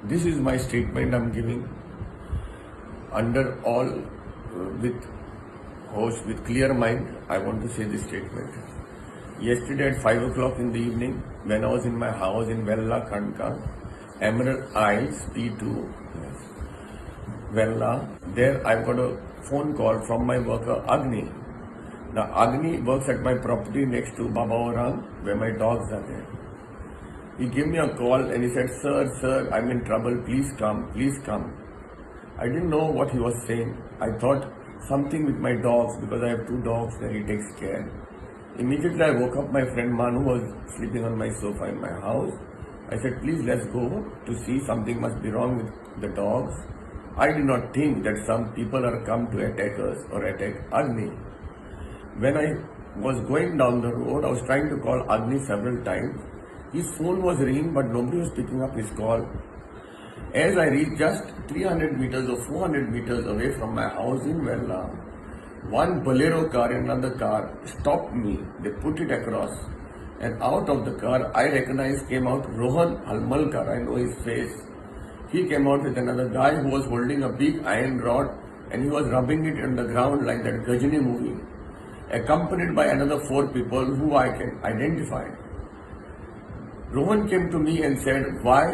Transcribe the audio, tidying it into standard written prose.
This is my statement I'm giving under all with host with clear mind. I want to say this statement. Yesterday at 5 o'clock in the evening, when I was in my house in Vella, Kanka, Emerald Isles, P2, Vella, there I got a phone call from my worker Agni. Now Agni works at my property next to Baba Orang, where my dogs are there. He gave me a call and he said, Sir, I'm in trouble, please come, please come. I didn't know what he was saying. I thought something with my dogs because I have 2 dogs that he takes care. Immediately I woke up my friend Manu was sleeping on my sofa in my house. I said, please let's go to see, something must be wrong with the dogs. I did not think that some people are come to attack us or attack Agni. When I was going down the road, I was trying to call Agni several times. His phone was ringing, but nobody was picking up his call. As I reached just 300 meters or 400 meters away from my house in Vella, one Bolero car and another car stopped me. They put it across. And out of the car, I recognized came out Rohan Halmalkar. I know his face. He came out with another guy who was holding a big iron rod and he was rubbing it on the ground like that Ghajini movie, accompanied by another 4 people who I can identify. Rohan came to me and said, why